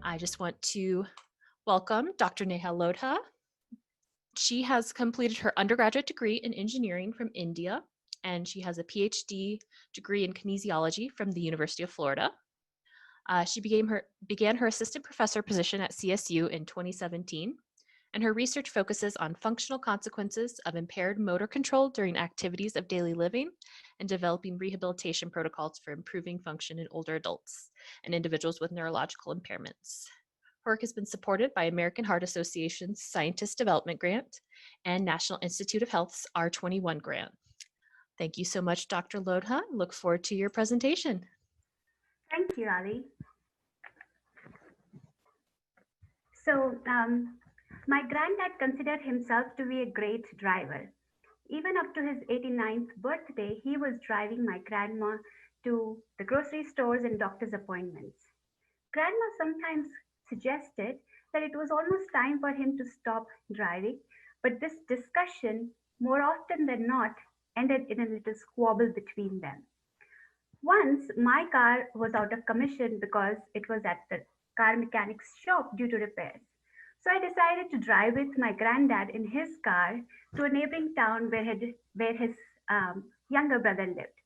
I just want to welcome Dr. Neha Lodha. She has completed her undergraduate degree in engineering from India, and she has a PhD degree in kinesiology from the University of Florida. She began her assistant professor position at CSU in 2017, and her research focuses on functional consequences of impaired motor control during activities of daily living and developing rehabilitation protocols for improving function in older adults and individuals with neurological impairments. Her work has been supported by American Heart Association's Scientist Development Grant and National Institute of Health's R21 grant. Thank you so much, Dr. Lodha. Look forward to your presentation. Thank you, Ali. So, my granddad considered himself to be a great driver. Even up to his 89th birthday, he was driving my grandma to the grocery stores and doctor's appointments. Grandma sometimes suggested that it was almost time for him to stop driving, but this discussion, more often than not, ended in a little squabble between them. Once, my car was out of commission because it was at the car mechanic's shop due to repairs. So I decided to drive with my granddad in his car to a neighboring town where his younger brother lived.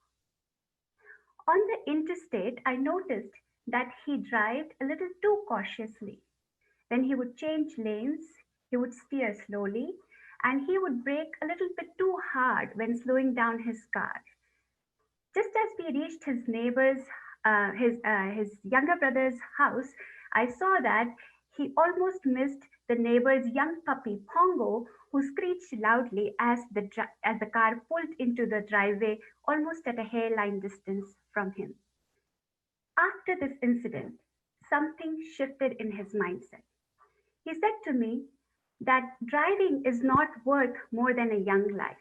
On the interstate, I noticed that he drove a little too cautiously. When he would change lanes, he would steer slowly, and he would brake a little bit too hard when slowing down his car. Just as we reached his younger brother's house, I saw that he almost missed the neighbor's young puppy Pongo, who screeched loudly as the car pulled into the driveway almost at a hairline distance from him. After this incident, something shifted in his mindset. He said to me that driving is not worth more than a young life.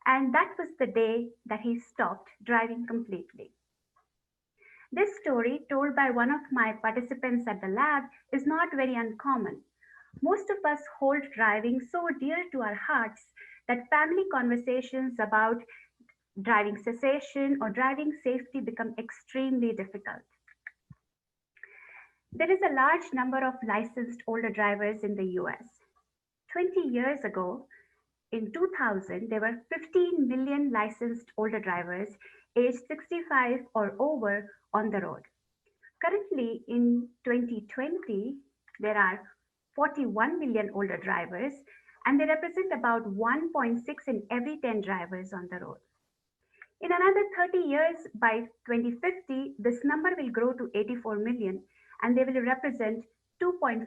And that was the day that he stopped driving completely. This story, told by one of my participants at the lab, is not very uncommon. Most of us hold driving so dear to our hearts that family conversations about driving cessation or driving safety become extremely difficult. There is a large number of licensed older drivers in the US. 20 years ago, in 2000, there were 15 million licensed older drivers aged 65 or over on the road. Currently, in 2020, there are 41 million older drivers, and they represent about 1.6 in every 10 drivers on the road. In another 30 years, by 2050, this number will grow to 84 million, and they will represent 2.5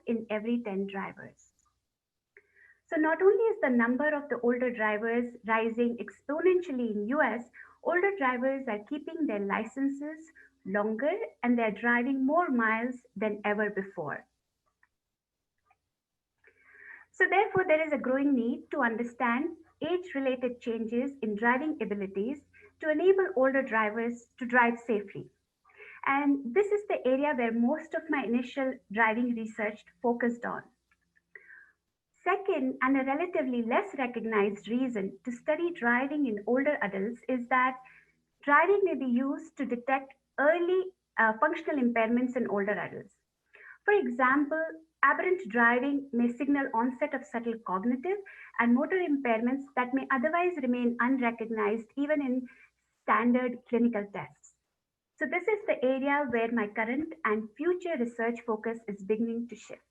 in every 10 drivers. So not only is the number of the older drivers rising exponentially in US, older drivers are keeping their licenses longer and they're driving more miles than ever before. So therefore, there is a growing need to understand age-related changes in driving abilities to enable older drivers to drive safely. And this is the area where most of my initial driving research focused on. Second, and a relatively less recognized reason to study driving in older adults is that driving may be used to detect early functional impairments in older adults. For example, aberrant driving may signal onset of subtle cognitive and motor impairments that may otherwise remain unrecognized even in standard clinical tests. So this is the area where my current and future research focus is beginning to shift.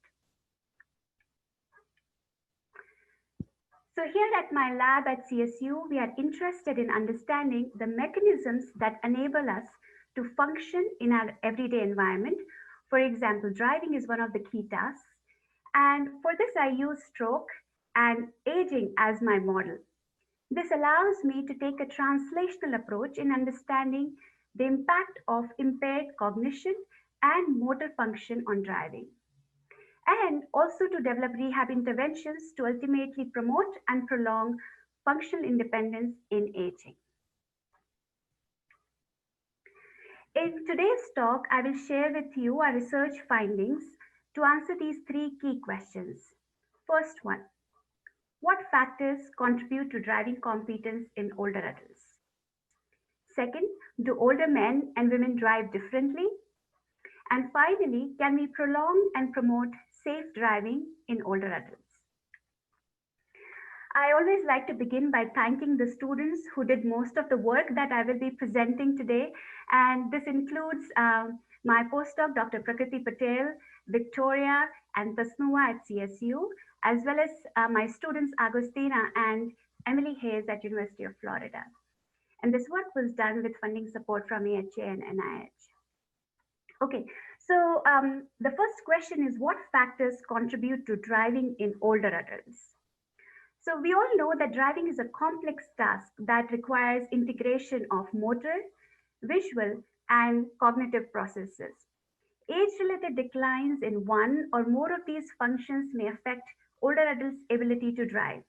So here at my lab at CSU, we are interested in understanding the mechanisms that enable us to function in our everyday environment. For example, driving is one of the key tasks. And for this, I use stroke and aging as my model. This allows me to take a translational approach in understanding the impact of impaired cognition and motor function on driving, and also to develop rehab interventions to ultimately promote and prolong functional independence in aging. In today's talk, I will share with you our research findings to answer these three key questions. First one, what factors contribute to driving competence in older adults? Second, do older men and women drive differently? And finally, can we prolong and promote safe driving in older adults? I always like to begin by thanking the students who did most of the work that I will be presenting today. And this includes my postdoc, Dr. Prakriti Patel, Victoria, and Tasnuwa at CSU, as well as my students, Agostina and Emily Hayes at University of Florida. And this work was done with funding support from AHA and NIH. Okay, so the first question is, what factors contribute to driving in older adults? So we all know that driving is a complex task that requires integration of motor, visual, and cognitive processes. Age-related declines in one or more of these functions may affect older adults' ability to drive.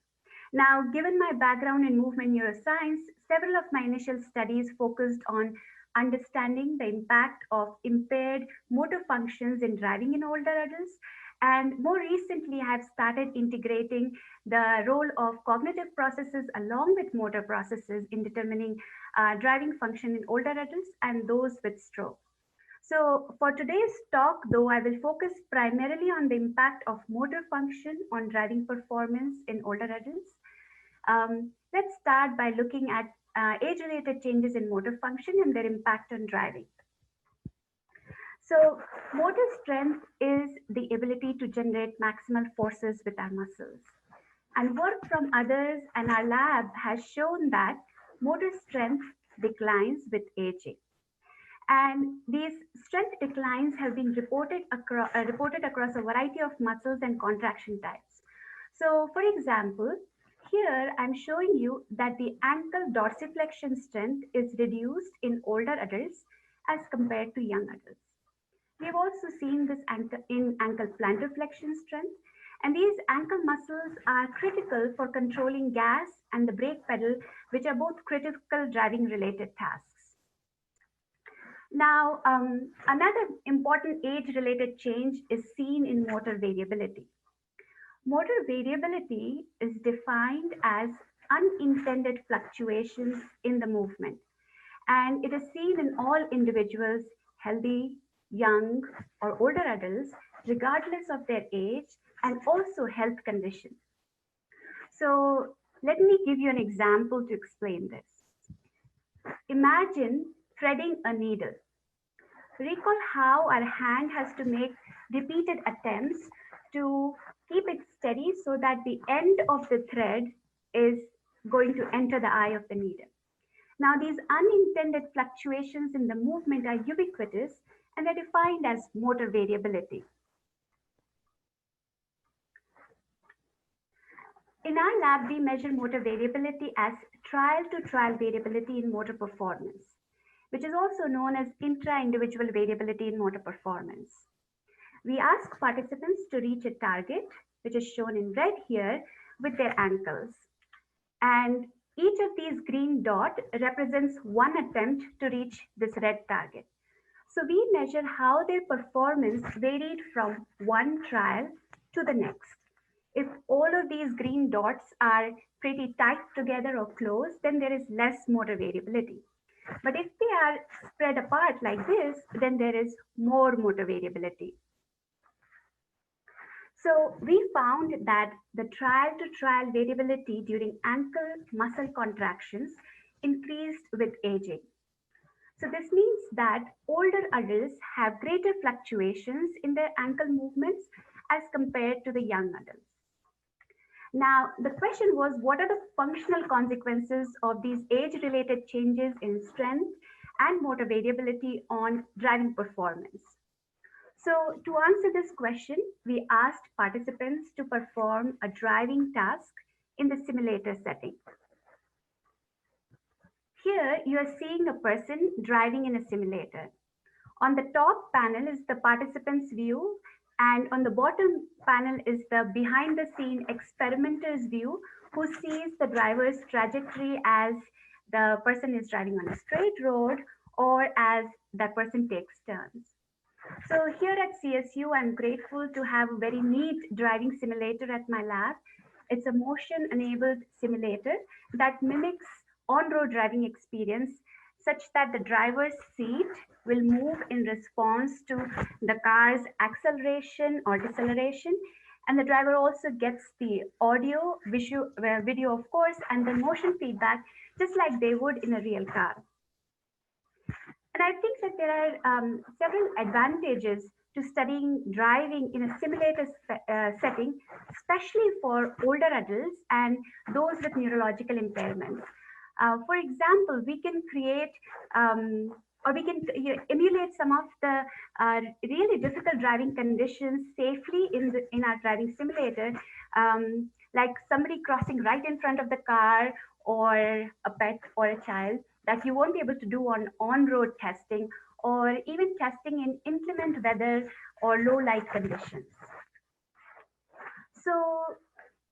Now, given my background in movement neuroscience, several of my initial studies focused on understanding the impact of impaired motor functions in driving in older adults. And more recently, I have started integrating the role of cognitive processes along with motor processes in determining driving function in older adults and those with stroke. So for today's talk, though, I will focus primarily on the impact of motor function on driving performance in older adults. Let's start by looking at age-related changes in motor function and their impact on driving. So motor strength is the ability to generate maximal forces with our muscles. And work from others and our lab has shown that motor strength declines with aging. And these strength declines have been reported across a variety of muscles and contraction types. So for example, here I'm showing you that the ankle dorsiflexion strength is reduced in older adults as compared to young adults. We've also seen this in ankle plantar flexion strength, and these ankle muscles are critical for controlling gas and the brake pedal, which are both critical driving related tasks. Now, another important age-related change is seen in motor variability. Motor variability is defined as unintended fluctuations in the movement, and it is seen in all individuals, healthy, young, or older adults, regardless of their age and also health condition. So let me give you an example to explain this. Imagine threading a needle. Recall how our hand has to make repeated attempts to keep it steady so that the end of the thread is going to enter the eye of the needle. Now, these unintended fluctuations in the movement are ubiquitous and are defined as motor variability. In our lab, we measure motor variability as trial-to-trial variability in motor performance, which is also known as intra-individual variability in motor performance. We ask participants to reach a target, which is shown in red here, with their ankles. And each of these green dots represents one attempt to reach this red target. So we measure how their performance varied from one trial to the next. If all of these green dots are pretty tight together or close, then there is less motor variability. But if they are spread apart like this, then there is more motor variability. So we found that the trial-to-trial variability during ankle muscle contractions increased with aging. So this means that older adults have greater fluctuations in their ankle movements as compared to the young adults. Now, the question was, what are the functional consequences of these age-related changes in strength and motor variability on driving performance? So to answer this question, we asked participants to perform a driving task in the simulator setting. Here, you are seeing a person driving in a simulator. On the top panel is the participant's view, and on the bottom panel is the behind-the-scene experimenter's view, who sees the driver's trajectory as the person is driving on a straight road or as that person takes turns. So here at CSU, I'm grateful to have a very neat driving simulator at my lab. It's a motion-enabled simulator that mimics on-road driving experience. such that the driver's seat will move in response to the car's acceleration or deceleration. And the driver also gets the audio, video, of course, and the motion feedback, just like they would in a real car. And I think that there are several advantages to studying driving in a simulator setting, especially for older adults and those with neurological impairments. For example, we can create or we can emulate some of the really difficult driving conditions safely in our driving simulator, like somebody crossing right in front of the car, or a pet or a child, that you won't be able to do on-road testing, or even testing in inclement weather or low light conditions. So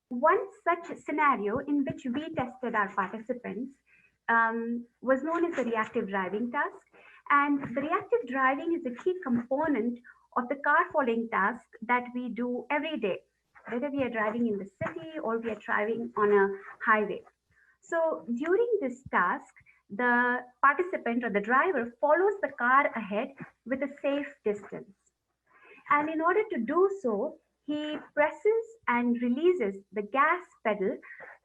one such scenario in which we tested our participants was known as the reactive driving task. And the reactive driving is a key component of the car following task that we do every day, whether we are driving in the city or we are driving on a highway. So during this task, the participant or the driver follows the car ahead with a safe distance. And in order to do so, he presses and releases the gas pedal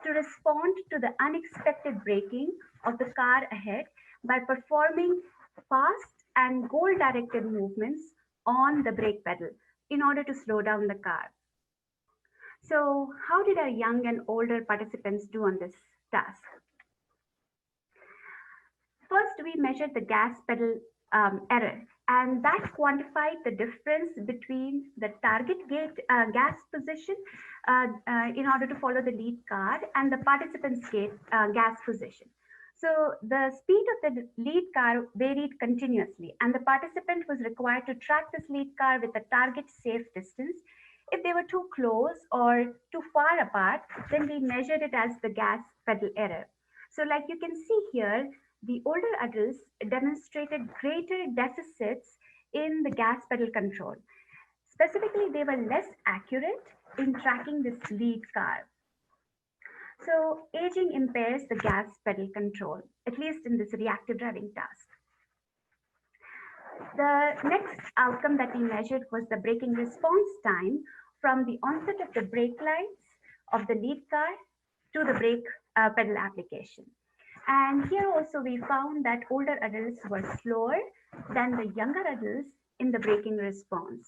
to respond to the unexpected braking of the car ahead by performing fast and goal directed movements on the brake pedal in order to slow down the car. So, how did our young and older participants do on this task? First, we measured the gas pedal error, and that quantified the difference between the target gate gas position in order to follow the lead car and the participant's gate gas position. So the speed of the lead car varied continuously, and the participant was required to track this lead car with a target safe distance. If they were too close or too far apart, then we measured it as the gas pedal error. So like you can see here, the older adults demonstrated greater deficits in the gas pedal control. Specifically, they were less accurate in tracking this lead car. So aging impairs the gas pedal control, at least in this reactive driving task. The next outcome that we measured was the braking response time from the onset of the brake lights of the lead car to the brake pedal application. And here also we found that older adults were slower than the younger adults in the braking response.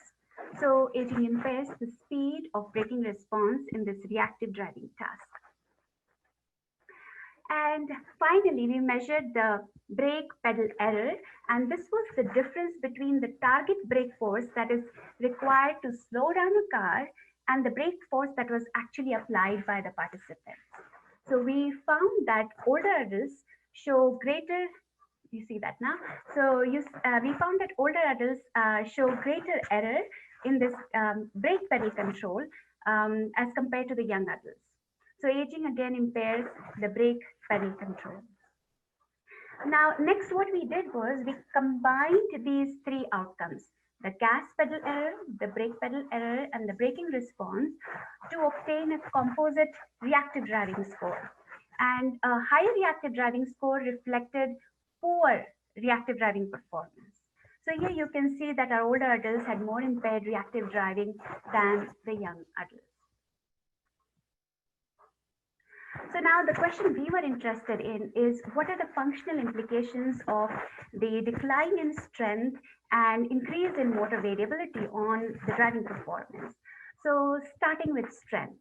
So aging impairs the speed of braking response in this reactive driving task. And finally, we measured the brake pedal error, and this was the difference between the target brake force that is required to slow down a car and the brake force that was actually applied by the participants. So we found that older adults show greater, you see that now? So we found that older adults show greater error in this brake pedal control as compared to the young adults. So aging again impairs the brake pedal control. Now, next what we did was we combined these three outcomes, the gas pedal error, the brake pedal error, and the braking response to obtain a composite reactive driving score. And a higher reactive driving score reflected poor reactive driving performance. So here you can see that our older adults had more impaired reactive driving than the young adults. So now the question we were interested in is, what are the functional implications of the decline in strength and increase in motor variability on the driving performance? So starting with strength,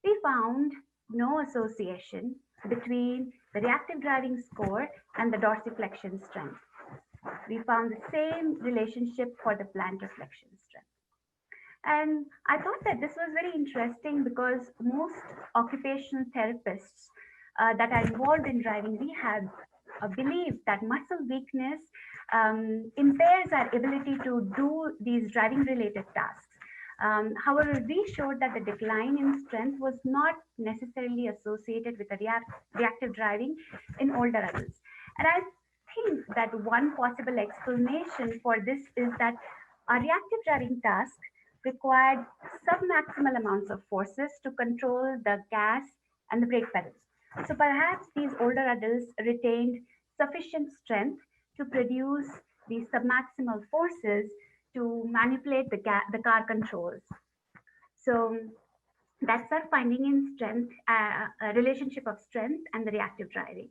we found no association between the reactive driving score and the dorsiflexion strength. We found the same relationship for the plantar flexion strength. And I thought that this was very interesting because most occupational therapists that are involved in driving rehab believe that muscle weakness impairs our ability to do these driving related tasks. However, we showed that the decline in strength was not necessarily associated with the reactive driving in older adults. And I think that one possible explanation for this is that a reactive driving task required submaximal amounts of forces to control the gas and the brake pedals. So perhaps these older adults retained sufficient strength to produce the submaximal forces to manipulate the car controls. So that's our finding in strength, a relationship of strength and the reactive driving.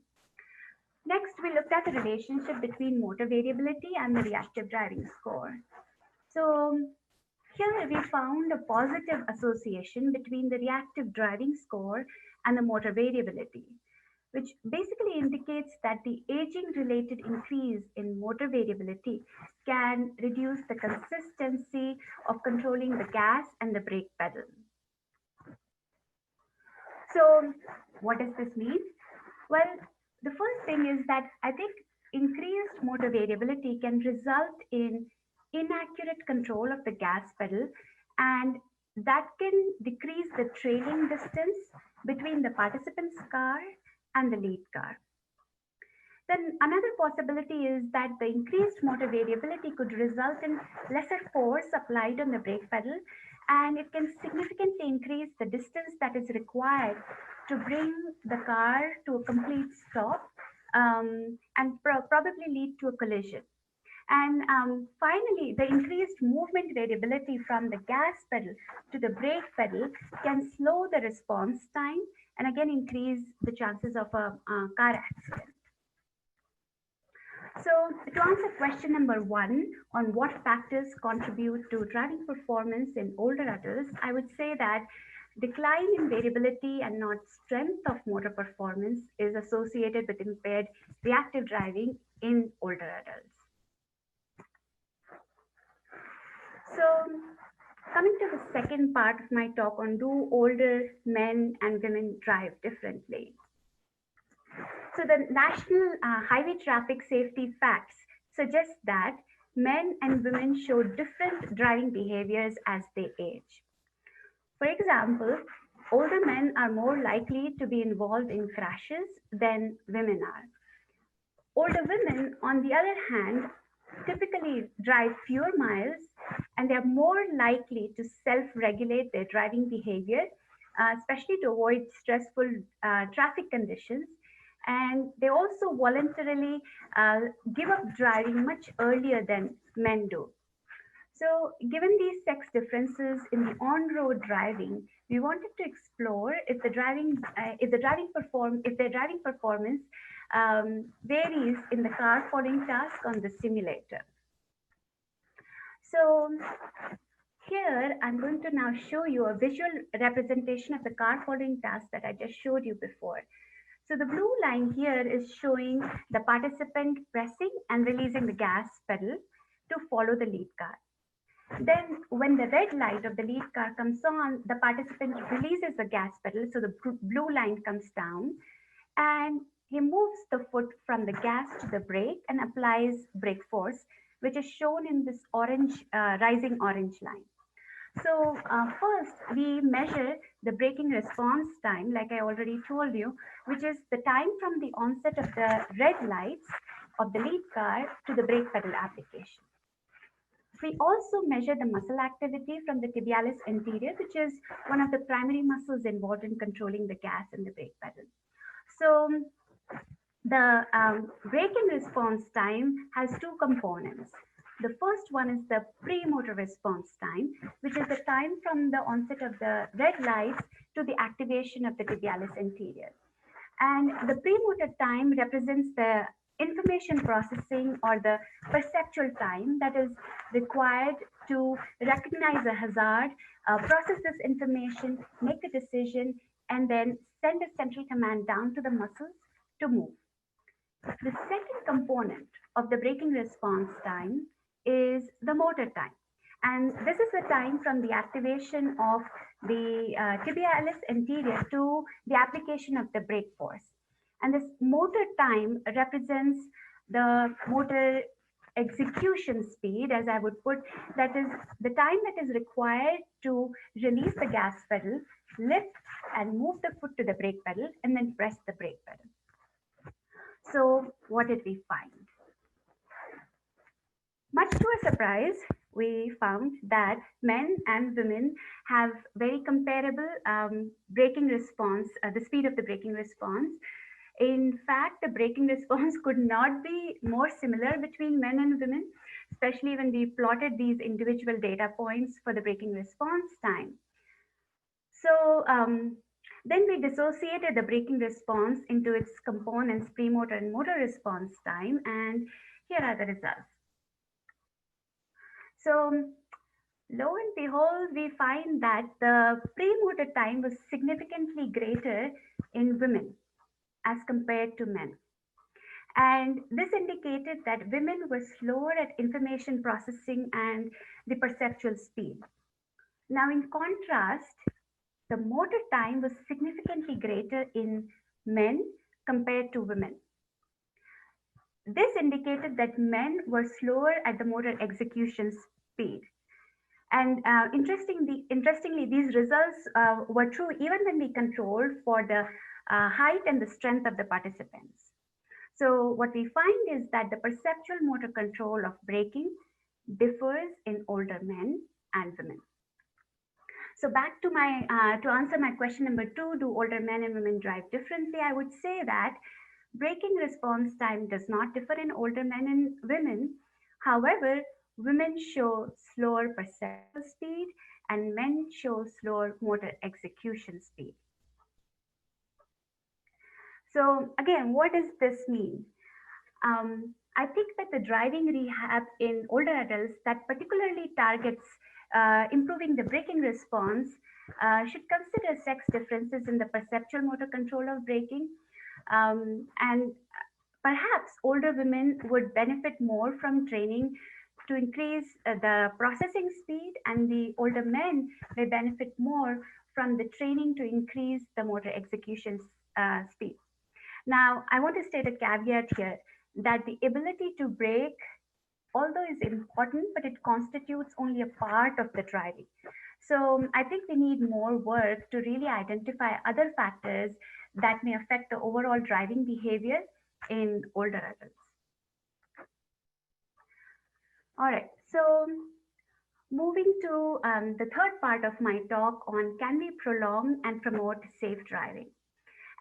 Next, we looked at the relationship between motor variability and the reactive driving score. So here we found a positive association between the reactive driving score and the motor variability, which basically indicates that the aging related increase in motor variability can reduce the consistency of controlling the gas and the brake pedal. So, what does this mean? Well, the first thing is that I think increased motor variability can result in inaccurate control of the gas pedal, and that can decrease the trailing distance between the participant's car and the lead car. Then another possibility is that the increased motor variability could result in lesser force applied on the brake pedal, and it can significantly increase the distance that is required to bring the car to a complete stop, and probably lead to a collision. And finally, the increased movement variability from the gas pedal to the brake pedal can slow the response time and again increase the chances of a car accident. So, to answer question number one on what factors contribute to driving performance in older adults, I would say that decline in variability and not strength of motor performance is associated with impaired reactive driving in older adults. So, coming to the second part of my talk on do older men and women drive differently. So the National Highway Traffic Safety Facts suggest that men and women show different driving behaviors as they age. For example, older men are more likely to be involved in crashes than women are. Older women, on the other hand, typically drive fewer miles, and they're more likely to self-regulate their driving behavior, especially to avoid stressful traffic conditions. And they also voluntarily give up driving much earlier than men do. So, given these sex differences in the on-road driving, we wanted to explore if their driving performance varies in the car following task on the simulator. So, here I'm going to now show you a visual representation of the car following task that I just showed you before. So the blue line here is showing the participant pressing and releasing the gas pedal to follow the lead car. Then when the red light of the lead car comes on, the participant releases the gas pedal, so the blue line comes down, and he moves the foot from the gas to the brake and applies brake force, which is shown in this orange, rising orange line. So first, we measure the braking response time, like I already told you, which is the time from the onset of the red lights of the lead car to the brake pedal application. We also measure the muscle activity from the tibialis anterior, which is one of the primary muscles involved in controlling the gas and the brake pedal. So the braking response time has two components. The first one is the premotor response time, which is the time from the onset of the red lights to the activation of the tibialis anterior. And the premotor time represents the information processing or the perceptual time that is required to recognize a hazard, process this information, make a decision, and then send a central command down to the muscles to move. The second component of the braking response time is the motor time. And this is the time from the activation of the tibialis anterior to the application of the brake force. And this motor time represents the motor execution speed, as I would put, that is the time that is required to release the gas pedal, lift and move the foot to the brake pedal, and then press the brake pedal. So what did we find? Much to our surprise, we found that men and women have very comparable braking response, the speed of the braking response. In fact, the braking response could not be more similar between men and women, especially when we plotted these individual data points for the braking response time. So then we dissociated the braking response into its components, premotor and motor response time, and here are the results. So lo and behold, we find that the premotor time was significantly greater in women as compared to men. And this indicated that women were slower at information processing and the perceptual speed. Now, in contrast, the motor time was significantly greater in men compared to women. This indicated that men were slower at the motor execution speed. And interestingly, these results were true even when we controlled for the height and the strength of the participants. So what we find is that the perceptual motor control of braking differs in older men and women. So back to my to answer my question number 2, do older men and women drive differently? I would say that braking response time does not differ in older men and women. However, women show slower perceptual speed and men show slower motor execution speed. So again, what does this mean? I think that the driving rehab in older adults that particularly targets improving the braking response should consider sex differences in the perceptual motor control of braking. And perhaps older women would benefit more from training to increase the processing speed, and the older men may benefit more from the training to increase the motor execution speed. Now, I want to state a caveat here that the ability to brake, although is important, but it constitutes only a part of the driving. So I think we need more work to really identify other factors that may affect the overall driving behavior in older adults. All right, so moving to the third part of my talk on can we prolong and promote safe driving.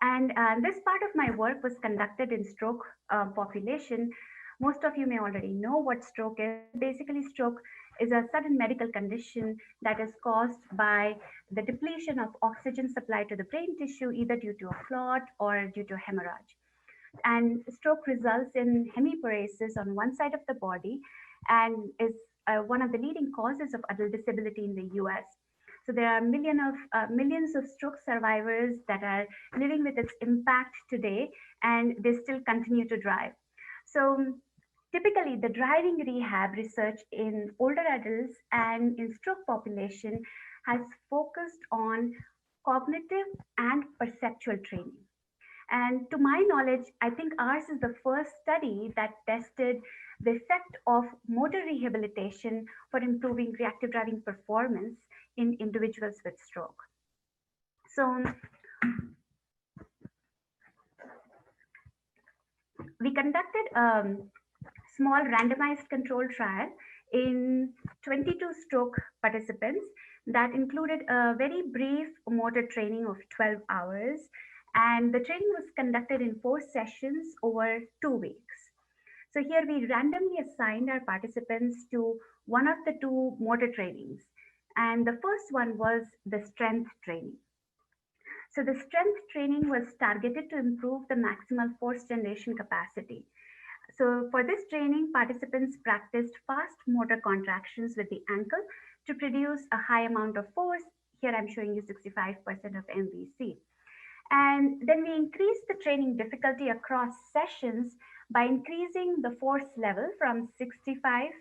And this part of my work was conducted in stroke population. Most of you may already know what stroke is. Basically, stroke is a sudden medical condition that is caused by the depletion of oxygen supply to the brain tissue, either due to a clot or due to hemorrhage. And stroke results in hemiparesis on one side of the body and is one of the leading causes of adult disability in the US. So there are millions of stroke survivors that are living with its impact today, and they still continue to drive. So typically, the driving rehab research in older adults and in stroke population has focused on cognitive and perceptual training. And to my knowledge, I think ours is the first study that tested the effect of motor rehabilitation for improving reactive driving performance in individuals with stroke. So we conducted a small randomized controlled trial in 22 stroke participants that included a very brief motor training of 12 hours, and the training was conducted in 4 sessions over 2 weeks. So here we randomly assigned our participants to one of the 2 motor trainings, and the first one was the strength training. So the strength training was targeted to improve the maximal force generation capacity. So for this training, participants practiced fast motor contractions with the ankle to produce a high amount of force. Here I'm showing you 65% of MVC. And then we increased the training difficulty across sessions by increasing the force level from 65%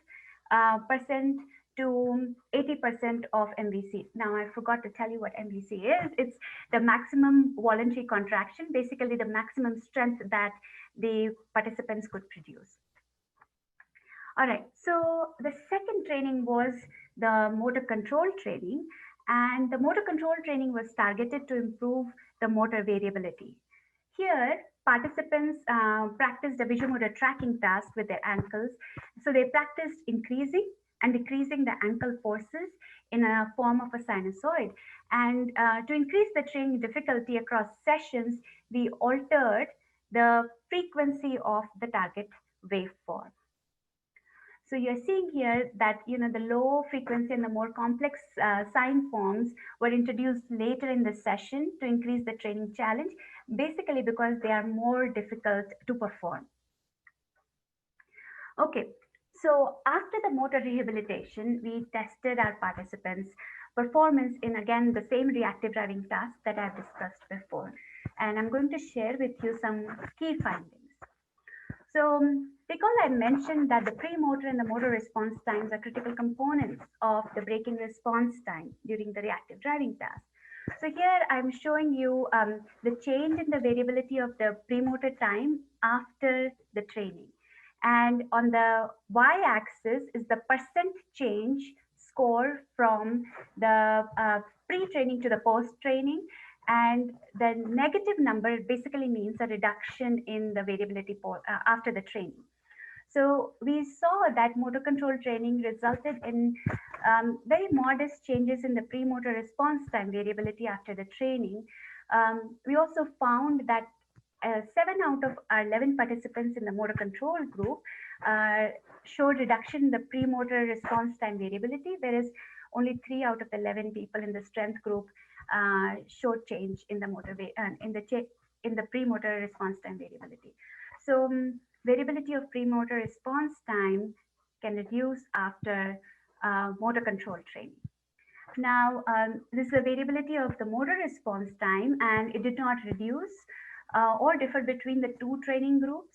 to 80% of MVC. Now, I forgot to tell you what MVC is. It's the maximum voluntary contraction, basically the maximum strength that the participants could produce. All right, so the second training was the motor control training, and the motor control training was targeted to improve the motor variability. Here, participants practiced a visual-motor tracking task with their ankles. So they practiced increasing and decreasing the ankle forces in a form of a sinusoid. And to increase the training difficulty across sessions, we altered the frequency of the target waveform. So you're seeing here that the low frequency and the more complex sine forms were introduced later in the session to increase the training challenge, basically because they are more difficult to perform. Okay, so after the motor rehabilitation, we tested our participants' performance in again the same reactive driving task that I've discussed before. And I'm going to share with you some key findings. So recall I mentioned that the premotor and the motor response times are critical components of the braking response time during the reactive driving task. So here I'm showing you the change in the variability of the premotor time after the training. And on the y-axis is the percent change score from the pre-training to the post-training. And the negative number basically means a reduction in the variability after the training. So we saw that motor control training resulted in very modest changes in the premotor response time variability after the training. We also found that 7 out of our 11 participants in the motor control group showed reduction in the premotor response time variability, whereas only 3 out of the 11 people in the strength group showed change in the in the premotor response time variability. So variability of premotor response time can reduce after motor control training. Now, this is the variability of the motor response time, and it did not reduce or differ between the two training groups.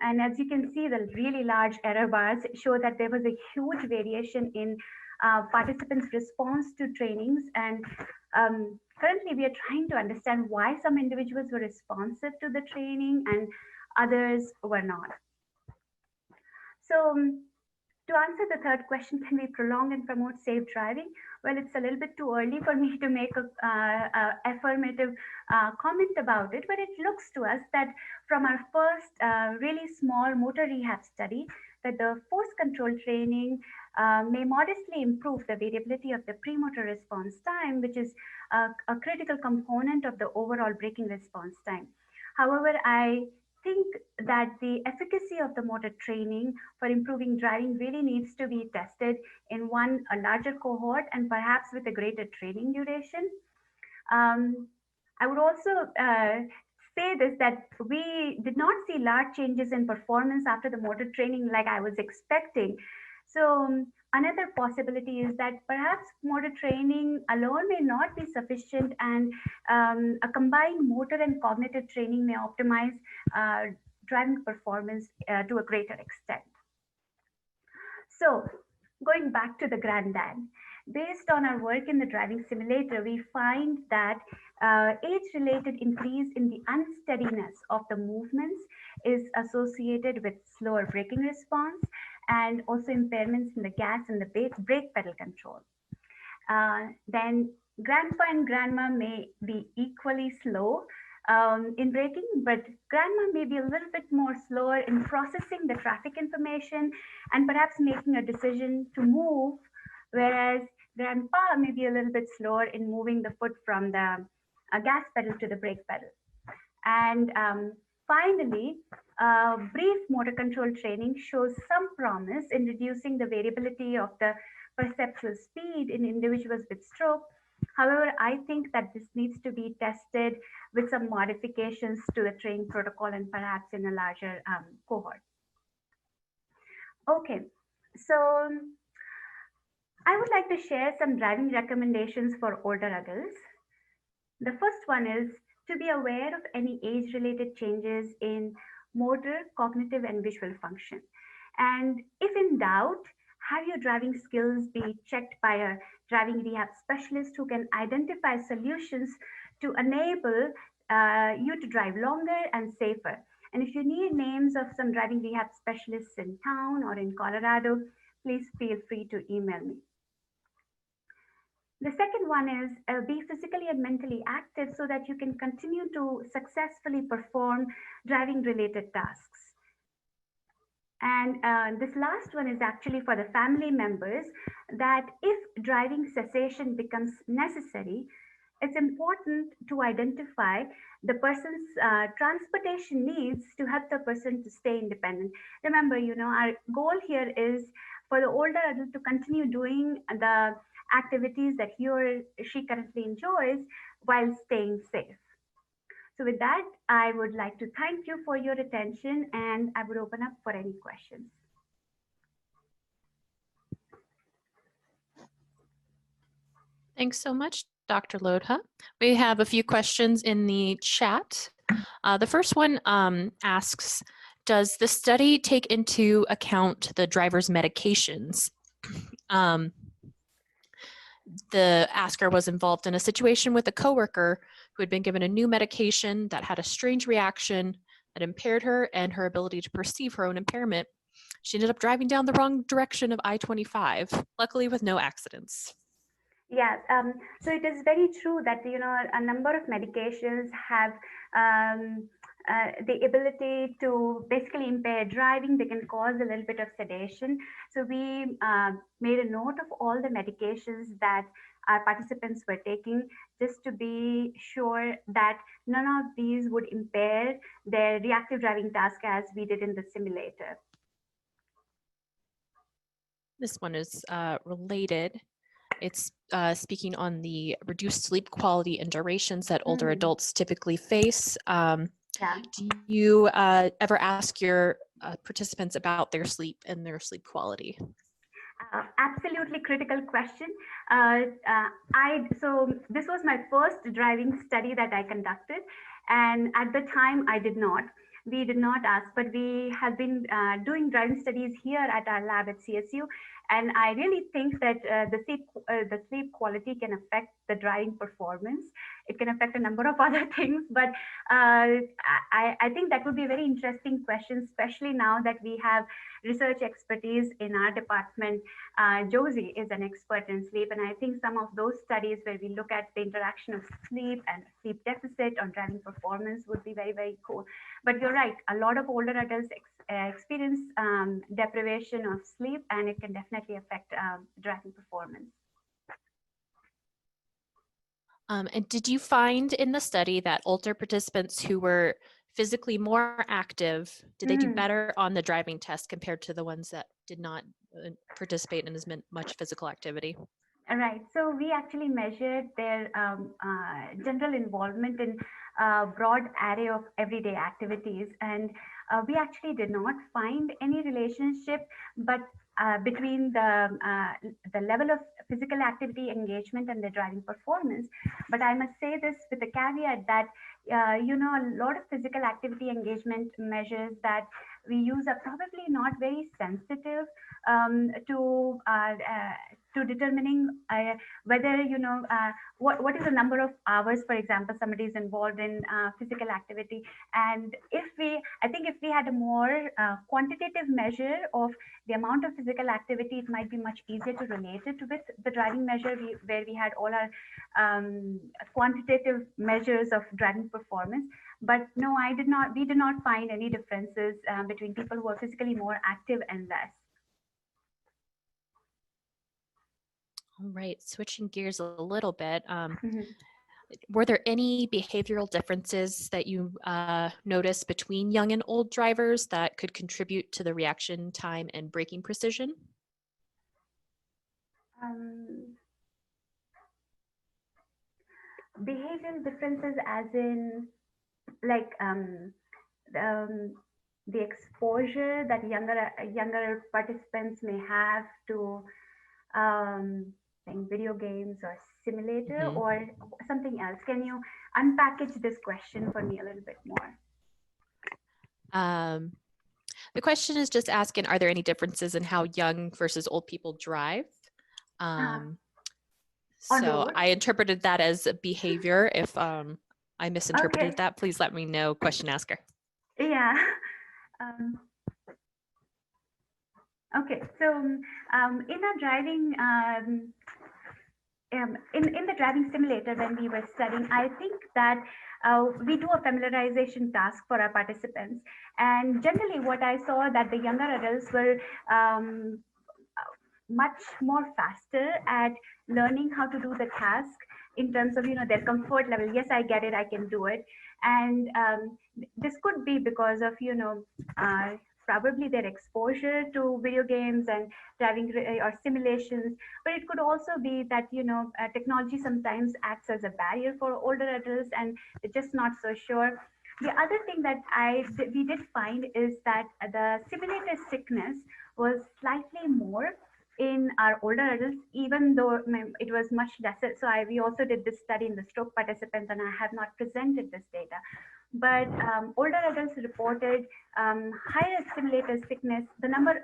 And as you can see, the really large error bars show that there was a huge variation in participants' response to trainings. And currently, we are trying to understand why some individuals were responsive to the training and others were not. So, to answer the third question, can we prolong and promote safe driving? Well, it's a little bit too early for me to make a affirmative comment about it, but it looks to us that from our first really small motor rehab study, that the force control training may modestly improve the variability of the premotor response time, which is a critical component of the overall braking response time. However, I think that the efficacy of the motor training for improving driving really needs to be tested in a larger cohort and perhaps with a greater training duration. I would also say this, that we did not see large changes in performance after the motor training like I was expecting. So another possibility is that perhaps motor training alone may not be sufficient, and a combined motor and cognitive training may optimize driving performance to a greater extent. So going back to the granddad, based on our work in the driving simulator, we find that age-related increase in the unsteadiness of the movements is associated with slower braking response and also impairments in the gas and the brake pedal control. Then grandpa and grandma may be equally slow in braking, but grandma may be a little bit more slower in processing the traffic information and perhaps making a decision to move, whereas grandpa may be a little bit slower in moving the foot from the gas pedal to the brake pedal. And finally, brief motor control training shows some promise in reducing the variability of the perceptual speed in individuals with stroke. However, I think that this needs to be tested with some modifications to the training protocol and perhaps in a larger cohort. Okay, so I would like to share some driving recommendations for older adults. The first one is to be aware of any age-related changes in motor, cognitive, and visual function. And if in doubt, have your driving skills be checked by a driving rehab specialist who can identify solutions to enable you to drive longer and safer. And if you need names of some driving rehab specialists in town or in Colorado, please feel free to email me. The second one is be physically and mentally active so that you can continue to successfully perform driving related tasks. And this last one is actually for the family members, that if driving cessation becomes necessary, it's important to identify the person's transportation needs to help the person to stay independent. Remember, our goal here is for the older adult to continue doing the activities that he or she currently enjoys while staying safe. So with that, I would like to thank you for your attention, and I would open up for any questions. Thanks so much, Dr. Lodha. We have a few questions in the chat. The first one asks, does the study take into account the driver's medications? The asker was involved in a situation with a coworker who had been given a new medication that had a strange reaction that impaired her and her ability to perceive her own impairment. She ended up driving down the wrong direction of I-25, luckily with no accidents. Yeah, so it is very true that a number of medications have the ability to basically impair driving. They can cause a little bit of sedation. So we made a note of all the medications that our participants were taking, just to be sure that none of these would impair their reactive driving task as we did in the simulator. This one is related. It's speaking on the reduced sleep quality and durations that older adults typically face. Do you ever ask your participants about their sleep and their sleep quality? Absolutely critical question. So this was my first driving study that I conducted, and at the time I did not. We did not ask, but we have been doing driving studies here at our lab at CSU, and I really think that the sleep quality can affect the driving performance. It can affect a number of other things, but I think that would be a very interesting question, especially now that we have research expertise in our department. Josie is an expert in sleep, and I think some of those studies where we look at the interaction of sleep and sleep deficit on driving performance would be very, very cool. But you're right, a lot of older adults experience deprivation of sleep, and it can definitely affect driving performance. And did you find in the study that older participants who were physically more active, did they do better on the driving test compared to the ones that did not participate in as much physical activity? All right. So we actually measured their general involvement in a broad array of everyday activities, and we actually did not find any relationship, but between the level of physical activity engagement and the driving performance. But I must say this with a caveat that a lot of physical activity engagement measures that we use are probably not very sensitive to determining whether what is the number of hours, for example, somebody is involved in physical activity. And I think if we had a more quantitative measure of the amount of physical activity, it might be much easier to relate it with the driving measure where we had all our quantitative measures of driving performance. But no, we did not find any differences between people who are physically more active and less. All right, switching gears a little bit. Were there any behavioral differences that you noticed between young and old drivers that could contribute to the reaction time and braking precision? Behavioral differences as in like the exposure that younger participants may have to playing video games or simulator or something else. Can you unpackage this question for me a little bit more? The question is just asking, are there any differences in how young versus old people drive? So I interpreted that as a behavior. If I misinterpreted that, please let me know, question asker. Yeah. Okay, so in our driving, in the driving simulator when we were studying, I think that we do a familiarization task for our participants. And generally what I saw that the younger adults were much more faster at learning how to do the task in terms of their comfort level. Yes, I get it, I can do it. And this could be because of uh, probably their exposure to video games and driving or simulations, but it could also be that technology sometimes acts as a barrier for older adults and they're just not so sure. The other thing that we did find is that the simulator sickness was slightly more in our older adults, even though it was much lesser. So we also did this study in the stroke participants, and I have not presented this data. But older adults reported higher simulator sickness, the number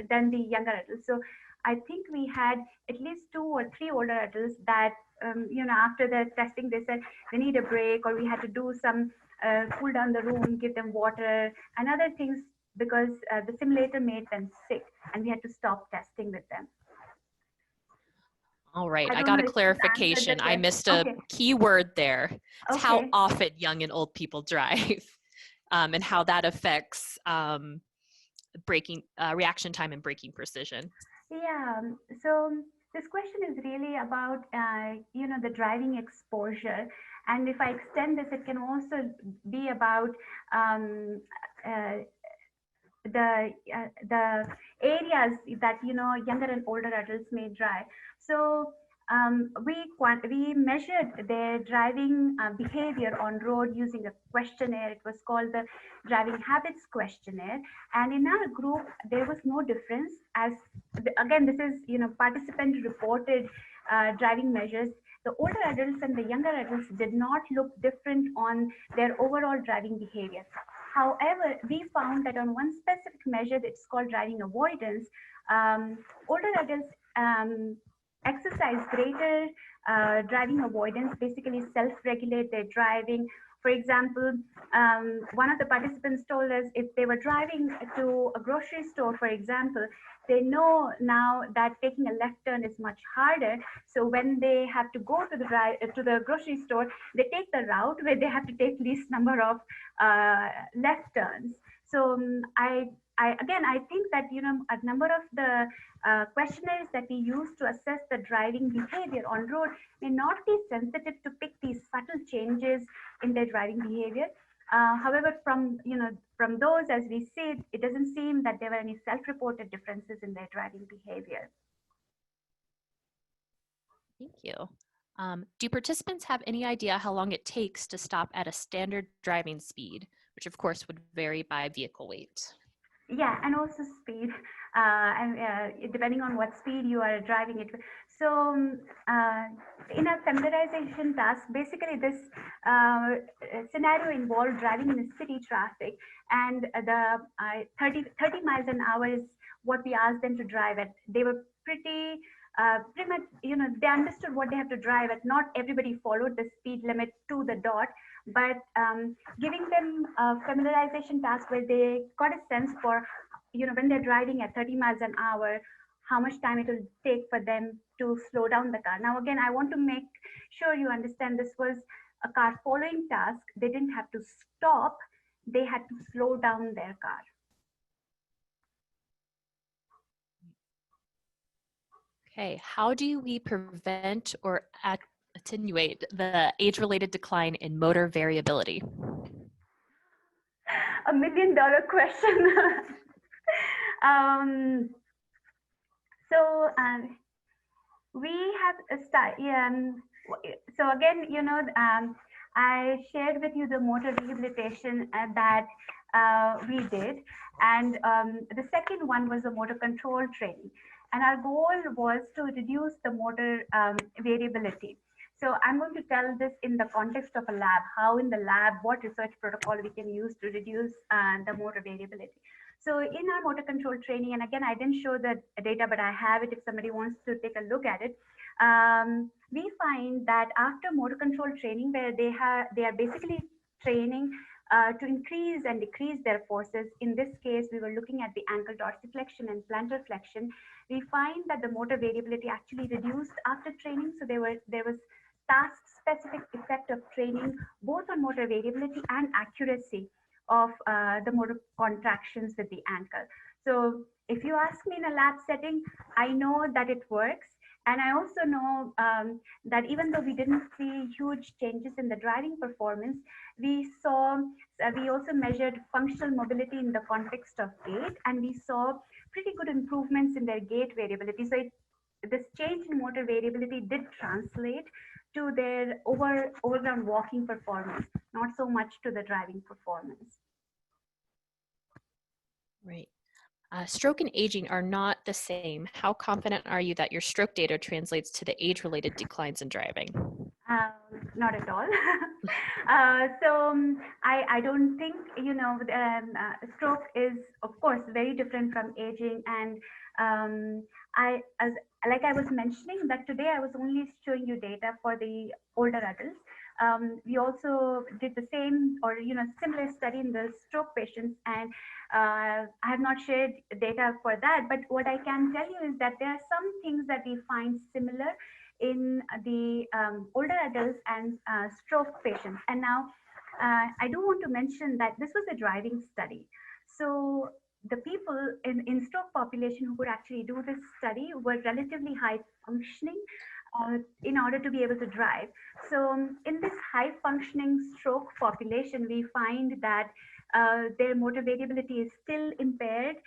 than the younger adults. So I think we had at least 2 or 3 older adults that after the testing they said they need a break, or we had to do some cool down the room, give them water and other things because the simulator made them sick and we had to stop testing with them. All right, I I don't got know a if it answered clarification. the I question. missed a Okay. key word there. It's how Okay. often young and old people drive, and how that affects braking reaction time and braking precision. Yeah. So this question is really about the driving exposure, and if I extend this, it can also be about uh, the areas that younger and older adults may drive. So we measured their driving behavior on road using a questionnaire. It was called the driving habits questionnaire, and in our group there was no difference. As again, this is participant reported driving measures. The older adults and the younger adults did not look different on their overall driving behavior. However, we found that on one specific measure, it's called driving avoidance, older adults exercise greater driving avoidance, basically self-regulate their driving. For example, one of the participants told us if they were driving to a grocery store, for example, they know now that taking a left turn is much harder. So when they have to go to the grocery store, they take the route where they have to take least number of left turns. So I think that a number of the questionnaires that we use to assess the driving behavior on road may not be sensitive to pick these subtle changes in their driving behavior. However, from those, as we see, it doesn't seem that there were any self-reported differences in their driving behavior. Thank you. Do participants have any idea how long it takes to stop at a standard driving speed, which of course would vary by vehicle weight? Yeah, and also speed, and depending on what speed you are driving it. So in a familiarization task, basically this scenario involved driving in a city traffic, and the 30 miles an hour is what we asked them to drive at. They were pretty much, they understood what they have to drive at. Not everybody followed the speed limit to the dot, but giving them a familiarization task where they got a sense for, when they're driving at 30 miles an hour, how much time it will take for them to slow down the car. Now, again, I want to make sure you understand this was a car following task. They didn't have to stop, they had to slow down their car. Okay, how do we prevent or attenuate the age-related decline in motor variability? $1 million question. So we have a so again, I shared with you the motor rehabilitation that we did, and the second one was the motor control training, and our goal was to reduce the motor variability. So I'm going to tell this in the context of a lab, how in the lab, what research protocol we can use to reduce the motor variability. So in our motor control training, and again, I didn't show the data, but I have it if somebody wants to take a look at it. We find that after motor control training, where they are basically training to increase and decrease their forces. In this case, we were looking at the ankle dorsiflexion and plantar flexion. We find that the motor variability actually reduced after training. So there was task-specific effect of training, both on motor variability and accuracy of the motor contractions with the ankle. So if you ask me in a lab setting, I know that it works. And I also know that even though we didn't see huge changes in the driving performance, we also measured functional mobility in the context of gait, and we saw pretty good improvements in their gait variability. So this change in motor variability did translate to their overground walking performance, not so much to the driving performance. Right. Stroke and aging are not the same. How confident are you that your stroke data translates to the age-related declines in driving? Not at all. I don't think, stroke is, of course, very different from aging. And like I was mentioning, that today I was only showing you data for the older adults. We also did the same or, similar study in the stroke patients. And I have not shared data for that. But what I can tell you is that there are some things that we find similar in the older adults and stroke patients. And now I do want to mention that this was a driving study. So the people in stroke population who could actually do this study were relatively high functioning in order to be able to drive. So in this high functioning stroke population, we find that their motor variability is still impaired.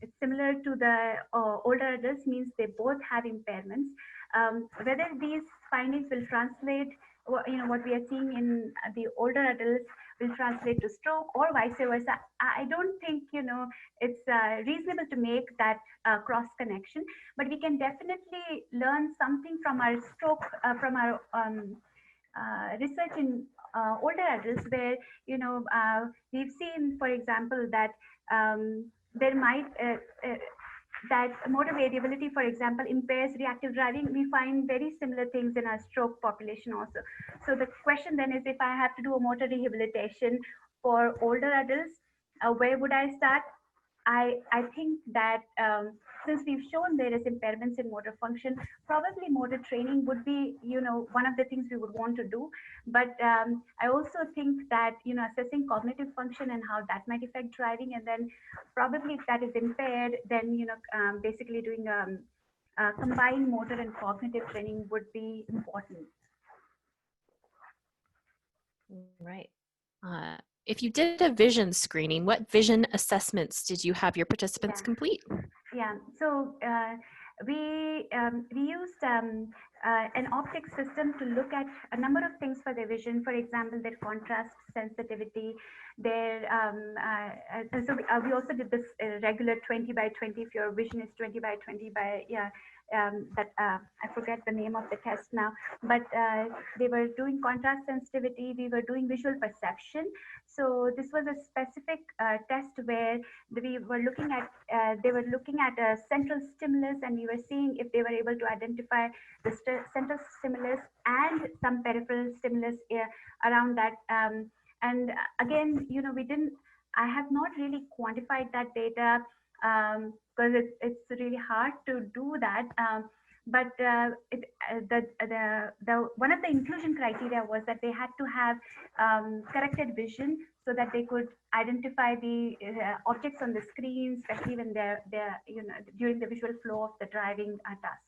It's similar to the older adults, means they both have impairments. Whether these findings will translate, what we are seeing in the older adults will translate to stroke or vice versa. I don't think, it's reasonable to make that cross connection, but we can definitely learn something from our stroke, from our research in older adults, where we've seen, for example, that there might that motor variability, for example, impairs reactive driving. We find very similar things in our stroke population also. So the question then is, if I have to do a motor rehabilitation for older adults, where would I start? I think that since we've shown there is impairments in motor function, probably motor training would be, one of the things we would want to do. But I also think that, assessing cognitive function and how that might affect driving, and then probably if that is impaired, then, basically doing combined motor and cognitive training would be important. Right. If you did a vision screening, what vision assessments did you have your participants complete? Yeah. So we used an optic system to look at a number of things for their vision. For example, their contrast sensitivity. We also did this regular 20 by 20. If your vision is 20 by 20 by I forget the name of the test now, but they were doing contrast sensitivity. We were doing visual perception. So this was a specific test where we were looking at they were looking at a central stimulus, and we were seeing if they were able to identify the central stimulus and some peripheral stimulus around that. And again, I have not really quantified that data because it's really hard to do that. But the one of the inclusion criteria was that they had to have corrected vision, so that they could identify the objects on the screen, especially when they're during the visual flow of the driving task.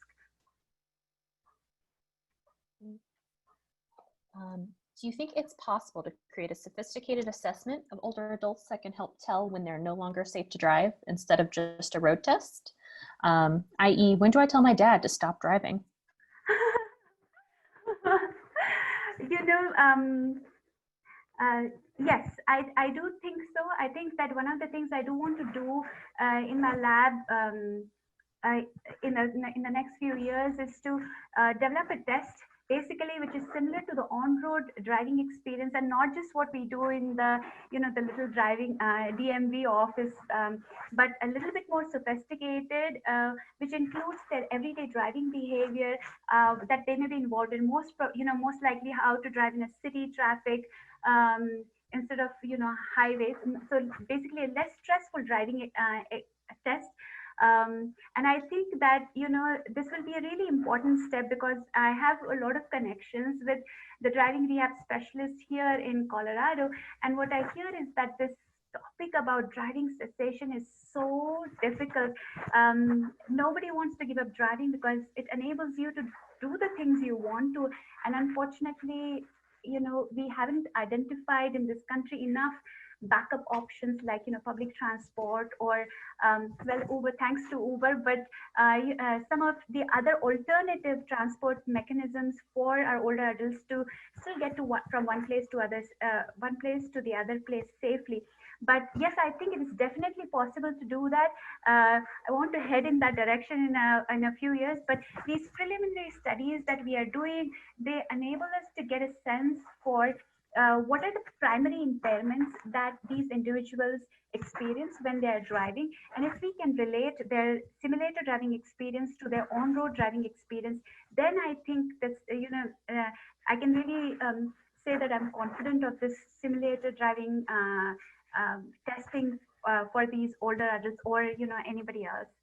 Do you think it's possible to create a sophisticated assessment of older adults that can help tell when they're no longer safe to drive instead of just a road test? I.e., when do I tell my dad to stop driving? Yes, I do think so. I think that one of the things I do want to do in my lab in the next few years is to develop a test, basically, which is similar to the on-road driving experience, and not just what we do in the the little driving DMV office, but a little bit more sophisticated, which includes their everyday driving behavior that they may be involved in. Most likely how to drive in a city traffic instead of highways. So basically, a less stressful driving test. And I think that this will be a really important step, because I have a lot of connections with the driving rehab specialists here in Colorado, and what I hear is that this topic about driving cessation is so difficult. Nobody wants to give up driving because it enables you to do the things you want to. And unfortunately, we haven't identified in this country enough backup options like public transport or well, Uber, thanks to Uber, but some of the other alternative transport mechanisms for our older adults to still get to from one place to one place to the other place safely. But yes, I think it is definitely possible to do that. I want to head in that direction in a few years, but these preliminary studies that we are doing, they enable us to get a sense for what are the primary impairments that these individuals experience when they are driving, and if we can relate their simulator driving experience to their on-road driving experience, then I think that's I can really say that I'm confident of this simulator driving testing for these older adults or anybody else.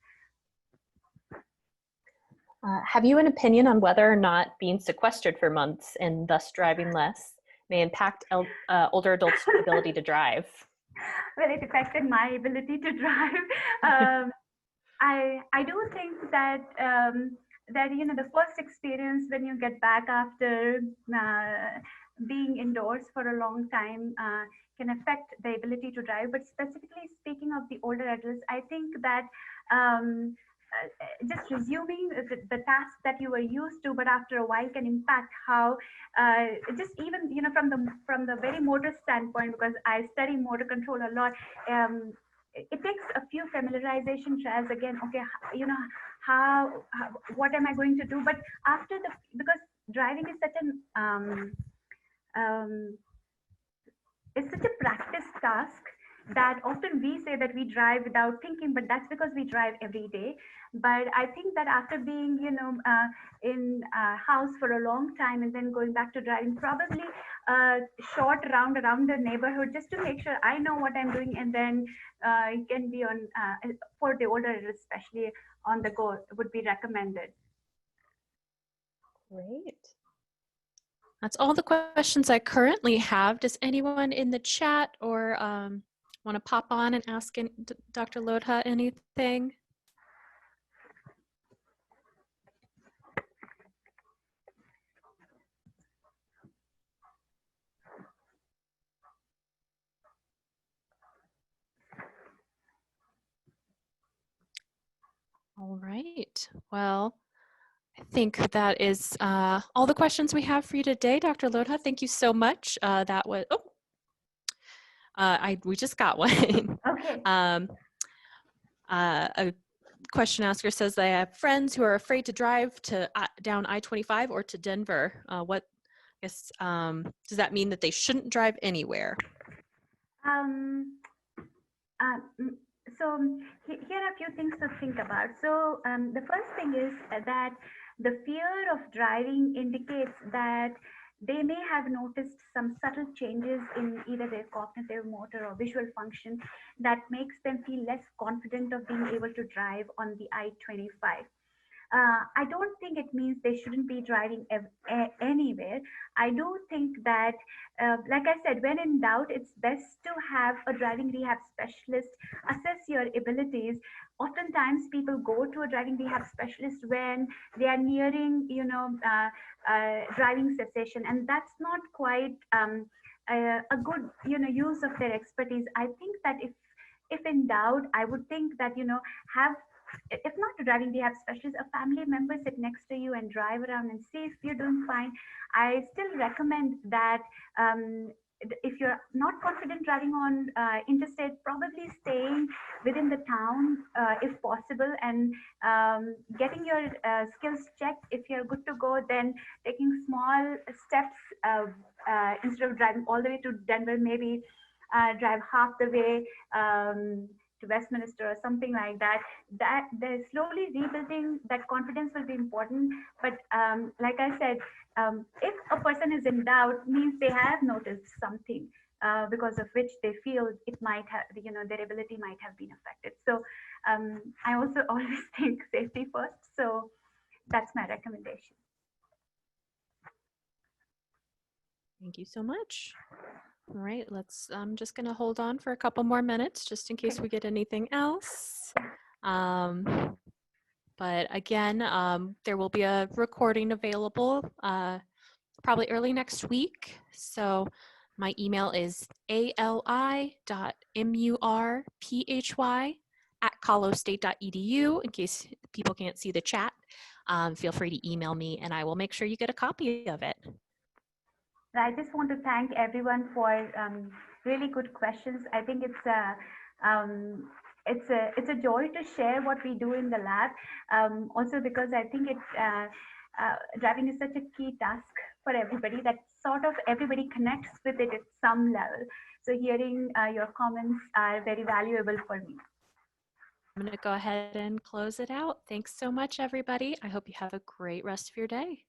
Have you an opinion on whether or not being sequestered for months and thus driving less may impact older adults' ability to drive? Well, it affected my ability to drive. I do think that that the first experience when you get back after being indoors for a long time can affect the ability to drive. But specifically speaking of the older adults, I think that just resuming the task that you were used to, but after a while can impact how just even from the very motor standpoint, because I study motor control a lot. It takes a few familiarization trials again. Okay, how what am I going to do? But after because driving is such um, it's such a practice task that often we say that we drive without thinking, but that's because we drive every day. But I think that after being in a house for a long time and then going back to driving, probably a short round around the neighborhood just to make sure I know what I'm doing, and then it can be on for the older especially on the go would be recommended. Great. That's all the questions I currently have. Does anyone in the chat or want to pop on and ask Dr. Lodha anything? All right. Well, I think that is all the questions we have for you today, Dr. Lodha. Thank you so much. That was, we just got one. Okay. A question asker says they have friends who are afraid to drive to down I-25 or to Denver. Does that mean that they shouldn't drive anywhere? So here are a few things to think about. So the first thing is that the fear of driving indicates that they may have noticed some subtle changes in either their cognitive, motor, or visual function that makes them feel less confident of being able to drive on the I-25. I don't think it means they shouldn't be driving anywhere. I do think that, like I said, when in doubt, it's best to have a driving rehab specialist assess your abilities. Oftentimes, people go to a driving rehab specialist when they are nearing, driving cessation, and that's not quite a good, use of their expertise. I think that if in doubt, I would think that have, if not a driving rehab specialist, a family member sit next to you and drive around and see if you're doing fine. I still recommend that if you're not confident driving on interstate, probably staying within the town if possible, and getting your skills checked. If you're good to go, then taking small steps instead of driving all the way to Denver, maybe drive half the way to Westminster or something like that. That they're slowly rebuilding that confidence will be important. But like I said, if a person is in doubt, means they have noticed something because of which they feel it might have, their ability might have been affected. So I also always think safety first. So that's my recommendation. Thank you so much. All right, I'm just going to hold on for a couple more minutes just in case Okay. we get anything else. But again, there will be a recording available probably early next week. So my email is ali.murphy@colostate.edu in case people can't see the chat. Feel free to email me and I will make sure you get a copy of it. I just want to thank everyone for really good questions. I think it's a joy to share what we do in the lab. Also because I think driving is such a key task for everybody that sort of everybody connects with it at some level. So hearing your comments are very valuable for me. I'm going to go ahead and close it out. Thanks so much, everybody. I hope you have a great rest of your day.